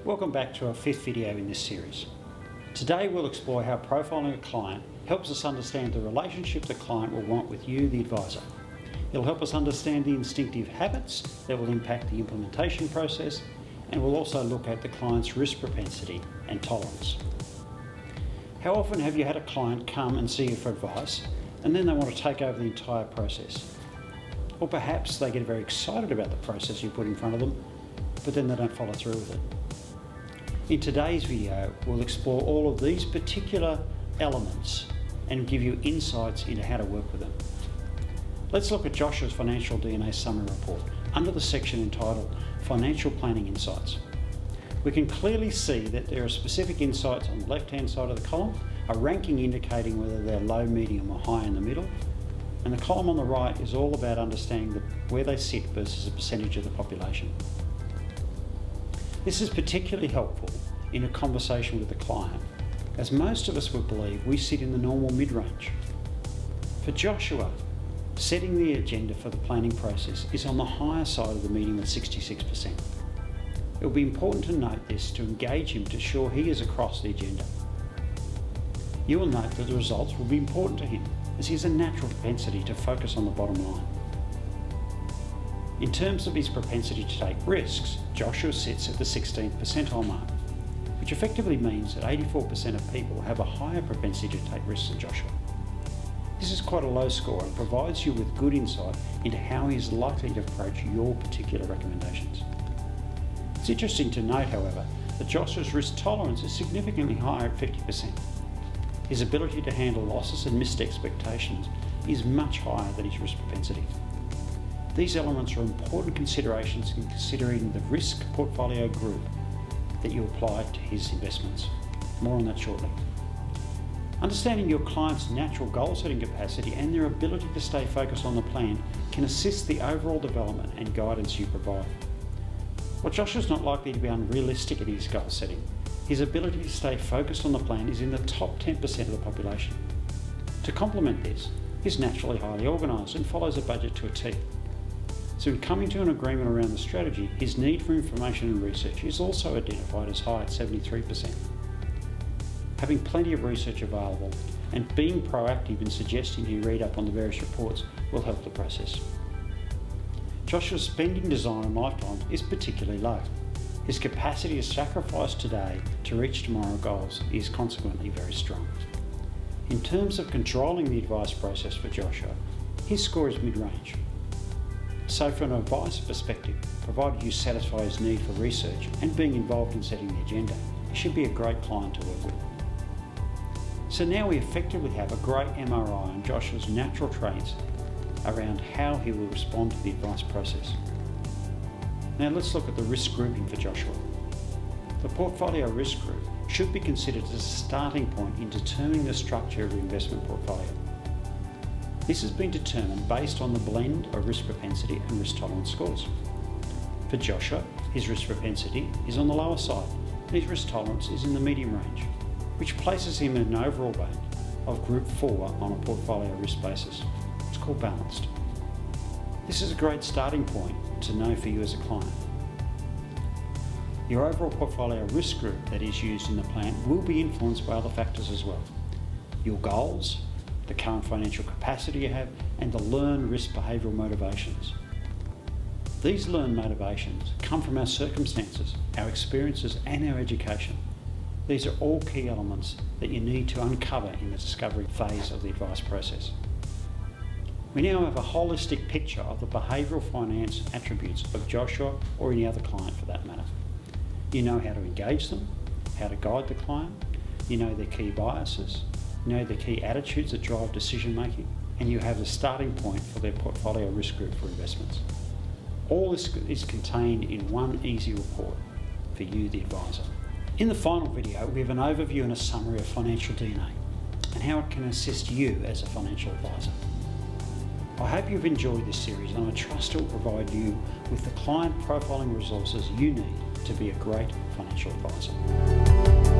Welcome back to our fifth video in this series. Today we'll explore how profiling a client helps us understand the relationship the client will want with you, the advisor. It'll help us understand the instinctive habits that will impact the implementation process, and we'll also look at the client's risk propensity and tolerance. How often have you had a client come and see you for advice and then they want to take over the entire process? Or perhaps they get very excited about the process you put in front of them, but then they don't follow through with it. In today's video, we'll explore all of these particular elements and give you insights into how to work with them. Let's look at Joshua's Financial DNA Summary Report under the section entitled Financial Planning Insights. We can clearly see that there are specific insights on the left-hand side of the column, a ranking indicating whether they're low, medium or high in the middle, and the column on the right is all about understanding where they sit versus a percentage of the population. This is particularly helpful in a conversation with the client, as most of us would believe we sit in the normal mid-range. For Joshua, setting the agenda for the planning process is on the higher side of the medium at 66%. It will be important to note this to engage him to ensure he is across the agenda. You will note that the results will be important to him, as he has a natural propensity to focus on the bottom line. In terms of his propensity to take risks, Joshua sits at the 16th percentile mark, which effectively means that 84% of people have a higher propensity to take risks than Joshua. This is quite a low score and provides you with good insight into how he is likely to approach your particular recommendations. It's interesting to note, however, that Joshua's risk tolerance is significantly higher at 50%. His ability to handle losses and missed expectations is much higher than his risk propensity. These elements are important considerations in considering the risk portfolio group that you apply to his investments. More on that shortly. Understanding your client's natural goal-setting capacity and their ability to stay focused on the plan can assist the overall development and guidance you provide. While Joshua's not likely to be unrealistic in his goal setting, his ability to stay focused on the plan is in the top 10% of the population. To complement this, he's naturally highly organised and follows a budget to a T. So in coming to an agreement around the strategy, his need for information and research is also identified as high at 73%. Having plenty of research available and being proactive in suggesting he read up on the various reports will help the process. Joshua's spending design and lifetime is particularly low. His capacity to sacrifice today to reach tomorrow's goals is consequently very strong. In terms of controlling the advice process for Joshua, his score is mid-range. So from an advice perspective, provided you satisfy his need for research and being involved in setting the agenda, he should be a great client to work with. So now we effectively have a great MRI on Joshua's natural traits around how he will respond to the advice process. Now let's look at the risk grouping for Joshua. The portfolio risk group should be considered as a starting point in determining the structure of your investment portfolio. This has been determined based on the blend of risk propensity and risk tolerance scores. For Joshua, his risk propensity is on the lower side and his risk tolerance is in the medium range, which places him in an overall band of Group 4 on a portfolio risk basis. It's called balanced. This is a great starting point to know for you as a client. Your overall portfolio risk group that is used in the plan will be influenced by other factors as well. Your goals, the current financial capacity you have, and the learned risk behavioural motivations. These learned motivations come from our circumstances, our experiences and our education. These are all key elements that you need to uncover in the discovery phase of the advice process. We now have a holistic picture of the behavioural finance attributes of Joshua or any other client for that matter. You know how to engage them, how to guide the client, you know their key biases, you know the key attitudes that drive decision making, and you have the starting point for their portfolio risk group for investments. All this is contained in one easy report for you, the advisor. In the final video, we have an overview and a summary of financial DNA and how it can assist you as a financial advisor. I hope you've enjoyed this series and I trust it will provide you with the client profiling resources you need to be a great financial advisor.